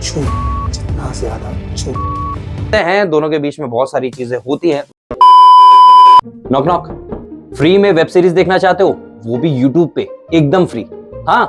झूठ, जितना ज्यादा झूठ हैं, दोनों के बीच में बहुत सारी चीजें होती हैं। नॉक नॉक, फ्री में वेब सीरीज देखना चाहते हो, वो भी यूट्यूब पे एकदम फ्री। हाँ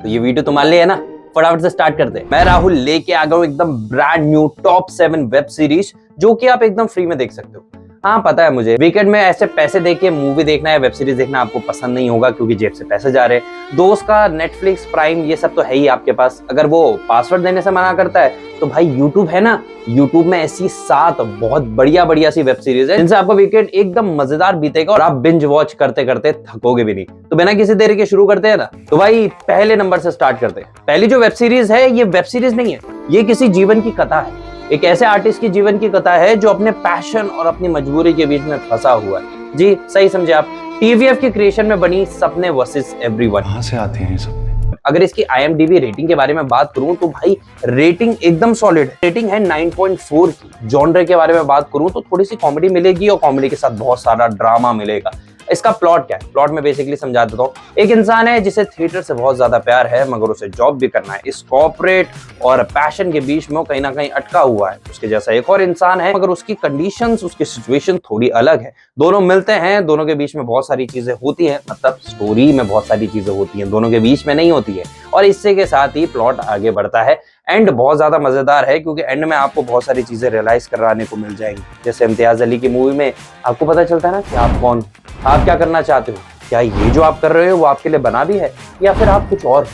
तो ये वीडियो तुम्हारे लिए है ना, फटाफट से स्टार्ट करते हैं। मैं राहुल लेके आ गया हूं एकदम brand new top 7 web series जो कि आप एकदम फ्री में देख सकते हो। हाँ पता है मुझे, वीकेंड में ऐसे पैसे दे के मूवी देखना या वेब सीरीज देखना आपको पसंद नहीं होगा क्योंकि जेब से पैसे जा रहे हैं। दोस्त का नेटफ्लिक्स, प्राइम ये सब तो है ही आपके पास, अगर वो पासवर्ड देने से मना करता है तो भाई यूट्यूब है ना। यूट्यूब में ऐसी 7 बहुत बढ़िया सी वेब सीरीज है जिनसे आपका वीकेंड एकदम मजेदार बीतेगा और आप बिंज वॉच करते करते थकोगे भी नहीं। तो बिना किसी देरी के शुरू करते हैं ना। तो भाई पहले नंबर से स्टार्ट करते हैं। पहली जो वेब सीरीज है ये वेब सीरीज नहीं है, ये किसी जीवन की कथा है। एक ऐसे आर्टिस्ट की जीवन की कथा है जो अपने पैशन और अपनी मजबूरी के बीच में फंसा हुआ है। जी सही समझे आप, टीवीएफ के क्रिएशन में बनी सपने वर्सेस एवरीवन। कहां से आते हैं ये सपने? अगर इसकी IMDb रेटिंग के बारे में बात करूं तो भाई रेटिंग एकदम सॉलिड है। रेटिंग है 9.4 की। जॉनर के बारे में बात करूं तो थोड़ी सी कॉमेडी मिलेगी और कॉमेडी के साथ बहुत सारा ड्रामा मिलेगा। इसका प्लॉट क्या है, प्लॉट में बेसिकली समझा देता हूँ। एक इंसान है जिसे थिएटर से बहुत ज्यादा प्यार है मगर उसे जॉब भी करना है। इस कॉर्पोरेट और पैशन के बीच में वो कहीं ना कहीं अटका हुआ है। उसके जैसा एक और इंसान है मगर उसकी कंडीशंस, उसकी सिचुएशन थोड़ी अलग है। दोनों मिलते हैं, दोनों के बीच में बहुत सारी चीजें होती हैं, मतलब स्टोरी में बहुत सारी चीजें होती हैं, दोनों के बीच में नहीं होती है। और इससे के साथ ही प्लॉट आगे बढ़ता है। एंड बहुत ज्यादा मजेदार है क्योंकि एंड में आपको बहुत सारी चीजें रियलाइज कराने को मिल जाएंगी। जैसे इम्तियाज अली की मूवी में आपको पता चलता है ना कि आप कौन, आप क्या करना चाहते हो, क्या ये जो आप कर रहे हो वो आपके लिए बना भी है या फिर आप कुछ और।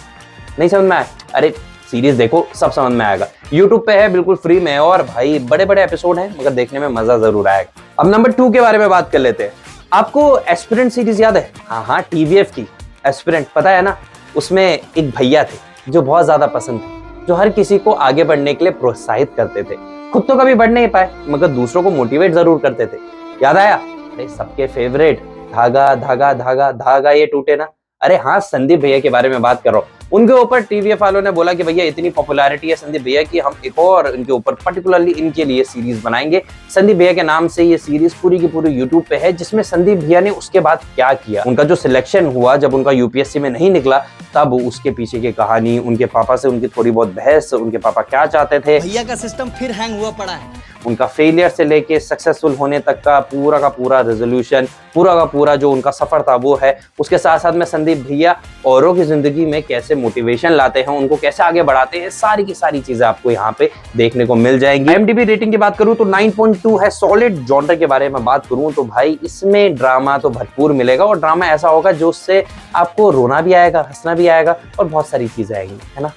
नहीं समझ में आया? अरे सीरीज देखो, सब समझ में आएगा। यूट्यूब पे है, बिल्कुल फ्री में, और भाई बड़े बड़े एपिसोड हैं मगर देखने में मजा जरूर आएगा। अब नंबर 2 के बारे में बात कर लेते हैं। आपको एस्पिरेंट सीरीज याद है? हाँ टीवीएफ की एस्पिरेंट, पता है ना। उसमें एक भैया थे जो बहुत ज्यादा पसंद थे, जो हर किसी को आगे बढ़ने के लिए प्रोत्साहित करते थे। खुद तो कभी बढ़ नहीं पाए मगर दूसरों को मोटिवेट जरूर करते थे। याद आया? अरे सबके फेवरेट धागा धागा धागा धागा ये टूटे ना। अरे हाँ, संदीप भैया के बारे में बात कर रहा हूँ। उनके ऊपर टीवीएफ वालों ने बोला कि भैया इतनी पॉपुलैरिटी है संदीप भैया की, हम एक और इनके ऊपर पर्टिकुलरली इनके लिए सीरीज बनाएंगे। संदीप भैया के नाम से ये सीरीज पूरी की पूरी यूट्यूब पे है, जिसमें संदीप भैया ने उसके बाद क्या किया, उनका जो सिलेक्शन हुआ जब उनका यूपीएससी में नहीं निकला, तब उसके पीछे की कहानी, उनके पापा से उनकी थोड़ी बहुत बहस, उनके पापा क्या चाहते थे, भैया का सिस्टम फिर हैंग हुआ पड़ा है, उनका फेलियर से लेके सक्सेसफुल होने तक का पूरा रेजोल्यूशन, पूरा का पूरा जो उनका सफर था वो है। उसके साथ साथ में संदीप भैया औरों की जिंदगी में कैसे मोटिवेशन लाते हैं, उनको कैसे आगे बढ़ाते हैं, सारी की सारी चीजें आपको यहाँ पे देखने को मिल जाएंगी। IMDb रेटिंग की बात करूं तो 9.2 है, सॉलिड। जॉनर के बारे में बात करूं तो भाई इसमें ड्रामा तो भरपूर मिलेगा और ड्रामा ऐसा होगा जो उससे आपको रोना भी आएगा, हंसना भी आएगा और बहुत सारी चीजें आएंगी, है ना।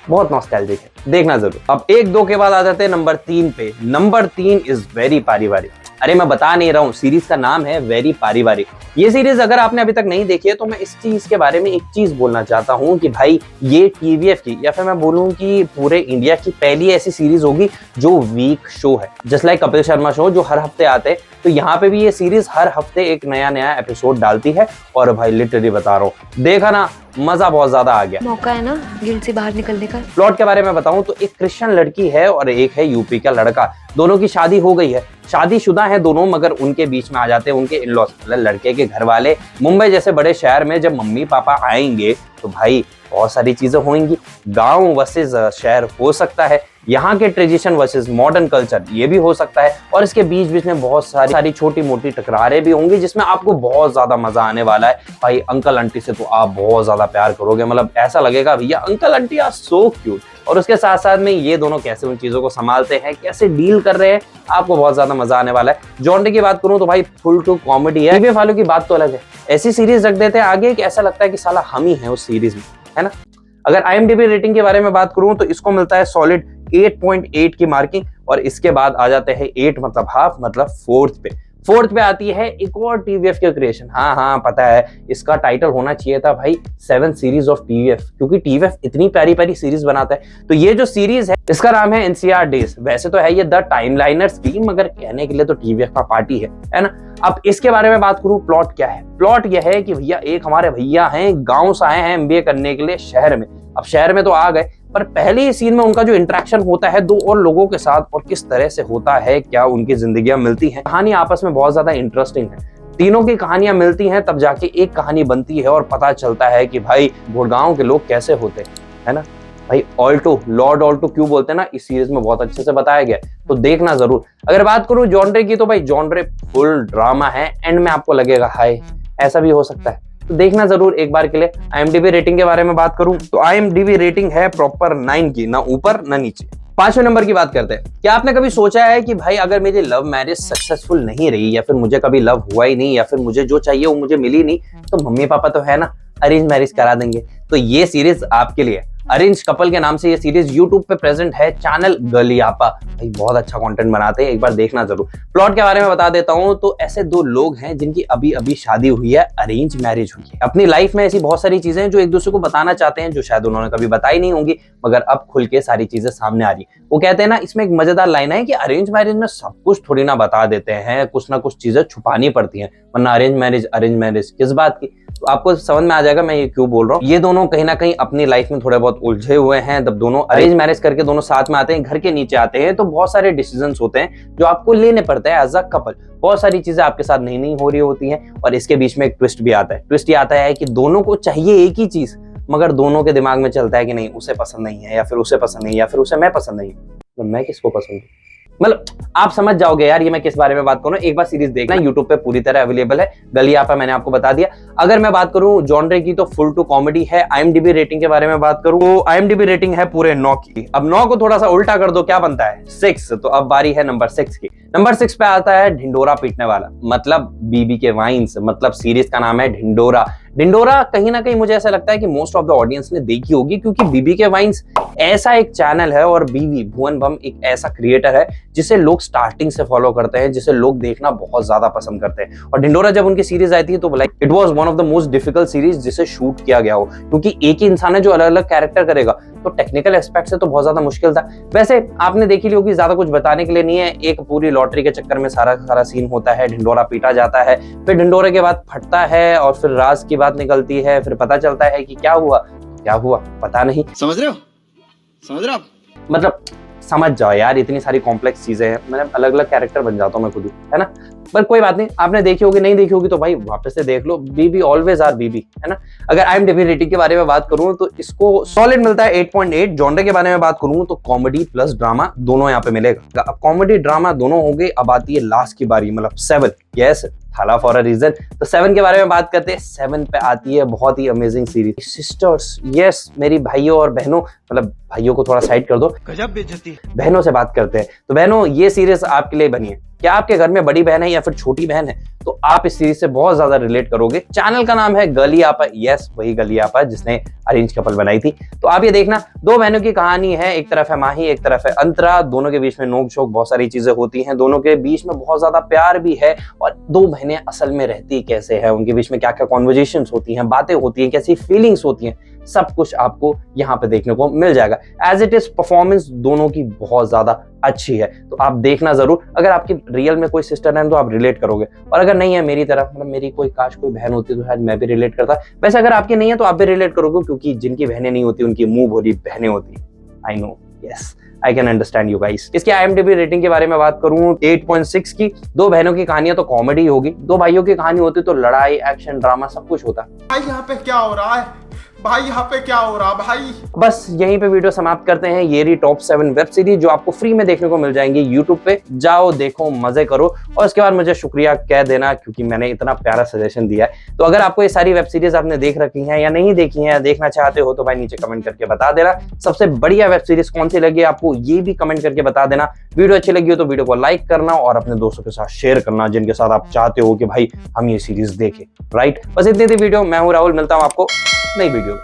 बहुत नॉस्टैल्जिक है, देखना जरूर। अब 1-2 के बाद आ जाते हैं नंबर 3 पे। नंबर 3 इज वेरी पारिवारिक। अरे मैं बता नहीं रहा हूँ, सीरीज का नाम है वेरी पारिवारिक। ये सीरीज अगर आपने अभी तक नहीं देखी है तो मैं इस चीज के बारे में एक चीज बोलना चाहता हूँ कि भाई ये टीवीएफ की, या फिर मैं बोलूँ कि पूरे इंडिया की पहली ऐसी सीरीज होगी जो वीक शो है। Just like Kapil Sharma show जो हर हफ्ते आते हैं, तो यहाँ पे भी ये सीरीज हर हफ्ते एक नया एपिसोड डालती है। और भाई लिटरली बता रहा हूँ, देखा ना, मजा बहुत ज्यादा आ गया। मौका है ना गिल्ड से बाहर निकलने का। प्लॉट के बारे में बताऊं तो एक क्रिश्चियन लड़की है और एक है यूपी का लड़का। दोनों की शादी हो गई है, शादीशुदा है दोनों, मगर उनके बीच में आ जाते हैं उनके इन-लॉज, मतलब लड़के के घर वाले। मुंबई जैसे बड़े शहर में जब मम्मी पापा आएंगे तो भाई बहुत सारी चीजें होंगी। गांव वर्सेस शहर हो सकता है, यहाँ के ट्रेडिशन वर्सेस मॉडर्न कल्चर ये भी हो सकता है, और इसके बीच में बहुत सारी छोटी मोटी टकरारें भी होंगी जिसमें आपको बहुत ज्यादा मजा आने वाला है। भाई अंकल आंटी से तो आप बहुत ज्यादा प्यार करोगे, मतलब ऐसा लगेगा भैया uncle aunty are so cute. और उसके साथ साथ में ये दोनों कैसे उन चीजों को संभालते हैं, कैसे डील कर रहे हैं, आपको बहुत ज्यादा मजा आने वाला है। जॉनर की बात करूं तो भाई फुल टू कॉमेडी है। टीवीएफ वालों की बात तो अलग है, ऐसी सीरीज रख देते हैं आगे कि ऐसा लगता है कि साला हम ही हैं उस सीरीज में, है ना। अगर IMDb रेटिंग के बारे में बात करूं तो इसको मिलता है सॉलिड 8.8 की मार्किंग, और इसके बाद आ जाते हैं 8 मतलब हाफ, मतलब 4th पे। 4th पे आती है एक और टीवीएफ के क्रिएशन। हाँ पता है, इसका टाइटल होना चाहिए था भाई 7 सीरीज ऑफ टीवीएफ, क्योंकि टीवीएफ इतनी प्यारी सीरीज बनाता है। तो ये जो सीरीज है इसका नाम है NCR डेज। वैसे तो है ये द टाइमलाइनर्स की, मगर कहने के लिए तो टीवीएफ का पार्टी है ना। अब इसके बारे में बात करूं, प्लॉट क्या है? प्लॉट यह है कि भैया एक हमारे भैया हैं, गांव से आए हैं MBA करने के लिए शहर में। अब शहर में तो आ गए, पर पहले ही सीन में उनका जो इंटरेक्शन होता है 2 और लोगों के साथ, और किस तरह से होता है, क्या उनकी जिंदगियां मिलती हैं, कहानी आपस में बहुत ज्यादा इंटरेस्टिंग है। तीनों की कहानियां मिलती हैं तब जाके एक कहानी बनती है और पता चलता है कि भाई गुड़गांव के लोग कैसे होते हैं, है ना। भाई ऑल्टो, लॉर्ड ऑल्टो क्यों बोलते हैं ना, इस सीरीज में बहुत अच्छे से बताया गया है, तो देखना जरूर। अगर बात करूं जॉनरे की तो भाई जॉनरे फुल ड्रामा है, एंड में आपको लगेगा हाय ऐसा भी हो सकता है, तो देखना जरूर एक बार के लिए। IMDb रेटिंग के बारे में बात करूं तो IMDb रेटिंग है प्रॉपर 9 की, ना ऊपर ना नीचे। 5वें नंबर की बात करते हैं। क्या आपने कभी सोचा है कि भाई अगर मेरी लव मैरिज सक्सेसफुल नहीं रही, या फिर मुझे कभी लव हुआ ही नहीं, या फिर मुझे जो चाहिए वो मुझे मिली नहीं, तो मम्मी पापा तो है ना, अरेंज मैरिज करा देंगे। तो ये सीरीज आपके लिए। अरेंज कपल के नाम से ये सीरीज यूट्यूब पे प्रेजेंट है, चैनल गलियापा। भाई बहुत अच्छा कंटेंट बनाते हैं, एक बार देखना जरूर। प्लॉट के बारे में बता देता हूं तो ऐसे दो लोग हैं जिनकी अभी अभी शादी हुई है, अरेंज मैरिज हुई है। अपनी लाइफ में ऐसी बहुत सारी चीजें हैं जो एक दूसरे को बताना चाहते हैं, जो शायद उन्होंने कभी बताई नहीं होंगी, मगर अब खुल के सारी चीजें सामने आ रही है। वो कहते हैं ना, इसमें एक मजेदार लाइन है कि अरेंज मैरिज में सब कुछ थोड़ी ना बता देते हैं, कुछ ना कुछ चीजें छुपानी पड़ती हैं, वरना अरेंज मैरिज किस बात की। तो आपको समझ में आ जाएगा मैं ये क्यों बोल रहा हूँ। ये दोनों कहीं ना कहीं अपनी लाइफ में थोड़े बहुत उलझे हुए हैं। जब दोनों अरेंज मैरिज करके दोनों साथ में आते हैं, घर के नीचे आते हैं, तो बहुत सारे डिसीजंस होते हैं जो आपको लेने पड़ते हैं एज अ कपल। बहुत सारी चीजें आपके साथ नहीं हो रही होती हैं, और इसके बीच में एक ट्विस्ट भी आता है। ट्विस्ट ये आता है कि दोनों को चाहिए एक ही चीज, मगर दोनों के दिमाग में चलता है कि नहीं उसे पसंद नहीं है, या फिर उसे पसंद नहीं है, या फिर उसे मैं पसंद नहीं हूँ, तो मैं किसको पसंद हूँ। मतलब आप समझ जाओगे यार ये मैं किस बारे में बात करूं। एक बार सीरीज देखना, यूट्यूब पे पूरी तरह अवेलेबल है, गलियापा मैंने आपको बता दिया। अगर मैं बात करूं जॉनरे की तो फुल टू कॉमेडी है। IMDb रेटिंग के बारे में बात करूं तो IMDb रेटिंग है पूरे 9 की। अब 9 को थोड़ा सा उल्टा कर दो, क्या बनता है 6। तो अब बारी है नंबर 6 की। नंबर 6 पे आता है ढिंडोरा पीटने वाला, मतलब बीबी के वाइन्स, मतलब सीरीज का नाम है ढिंडोरा। ढिंडोरा कहीं ना कहीं मुझे ऐसा लगता है कि मोस्ट ऑफ द ऑडियंस ने देखी होगी, क्योंकि बीबी के वाइन्स ऐसा एक चैनल है, और बीवी भुवन बम एक ऐसा क्रिएटर है जिसे लोग स्टार्टिंग से फॉलो करते हैं, जिसे लोग देखना बहुत ज्यादा पसंद करते हैं। और ढिंडोरा जब उनकी सीरीज आई थी तो like it was one of the most difficult series जिसे शूट किया गया हो, क्योंकि एक ही इंसान है जो अलग अलग कैरेक्टर करेगा, तो टेक्निकल एस्पेक्ट से तो बहुत ज्यादा मुश्किल था। वैसे आपने देखी ली होगी, ज्यादा कुछ बताने के लिए नहीं है। एक पूरी लॉटरी के चक्कर में सारा सीन होता है, ढिंडोरा पीटा जाता है, फिर ढिंडोरे के बाद फटता है, और फिर राज की बात निकलती है, फिर पता चलता है कि क्या हुआ पता नहीं। समझ रहे हो मतलब समझ जाओ यार, इतनी सारी कॉम्प्लेक्स चीजें हैं, मैंने अलग अलग कैरेक्टर बन जाता हूँ मैं खुद ही, है ना। पर कोई बात नहीं, आपने देखी होगी, नहीं देखी होगी तो भाई वापस से देख लो। बीबी ऑलवेज आर बीबी, है ना। अगर IMDb रेटिंग के बारे में बात करूं तो इसको सॉलिड मिलता है 8.8। जॉनरे के बारे में बात करूं तो कॉमेडी प्लस ड्रामा दोनों यहाँ पे मिलेगा। अब कॉमेडी ड्रामा दोनों हो गए, अब आती है लास्ट की बारी, मतलब 7। यस, थाला फॉर अ रीजन। तो 7 के बारे में बात करते हैं। 7 पे आती है बहुत ही अमेजिंग सीरीज सिस्टर्स। यस, मेरी भाइयों और बहनों, मतलब भाइयों को थोड़ा साइड कर दो, गजब बेइज्जती। बहनों से बात करते हैं। तो बहनों, ये सीरीज आपके लिए बनी है। क्या आपके घर में बड़ी बहन है या फिर छोटी बहन है, तो आप इस सीरीज से बहुत ज्यादा रिलेट करोगे। चैनल का नाम है गलियापा। यस, वही गलियापा जिसने अरेंज कपल बनाई थी। तो आप ये देखना, दो बहनों की कहानी है। एक तरफ है माही, एक तरफ है अंतरा। दोनों के बीच में नोक झोंक बहुत सारी चीजें होती हैं, दोनों के बीच में बहुत ज्यादा प्यार भी है। और दो बहनें असल में रहती कैसे है, उनके बीच में क्या क्या कॉन्वर्जेशंस होती हैं, बातें होती हैं, कैसी फीलिंग्स होती हैं, सब कुछ आपको यहाँ पे देखने को मिल जाएगा। एज इट इज परफॉर्मेंस दोनों की बहुत ज्यादा अच्छी है, तो आप देखना जरूर। अगर आपकी रियल में कोई सिस्टर है तो आप रिलेट करोगे, और अगर नहीं है मेरी तरह, मतलब मेरी कोई काश कोई बहन होती तो शायद मैं भी रिलेट करता। वैसे अगर आपकी नहीं है तो आप भी रिलेट करोगे, क्योंकि जिनकी बहनें नहीं होती उनकी मुंह भरी बहनें होती। I know, yes, I can understand you guys. इसके IMDb रेटिंग के बारे में बात करूं 8.6 की। दो बहनों की कहानियां तो कॉमेडी होगी, दो भाइयों की कहानी होती तो लड़ाई, एक्शन, ड्रामा सब कुछ होता। भाई यहाँ पे क्या हो रहा है, भाई यहाँ पे क्या हो रहा भाई। बस यहीं पे वीडियो समाप्त करते हैं। ये रही टॉप 7 वेब सीरीज जो आपको फ्री में देखने को मिल जाएंगी यूट्यूब पे। जाओ, देखो, मजे करो, और उसके बाद मुझे शुक्रिया कह देना, क्योंकि मैंने इतना प्यारा सजेशन दिया है। तो अगर आपको ये सारी वेब सीरीज आपने देख रखी हैं या नहीं देखी हैं, या देखना चाहते हो, तो भाई नीचे कमेंट करके बता देना। सबसे बढ़िया वेब सीरीज कौन सी लगी आपको, ये भी कमेंट करके बता देना। वीडियो अच्छी लगी हो तो वीडियो को लाइक करना, और अपने दोस्तों के साथ शेयर करना जिनके साथ आप चाहते हो कि भाई हम ये सीरीज देखें। राइट, बस इतनी थी वीडियो। मैं हूं राहुल, मिलता हूं आपको नई वीडियो।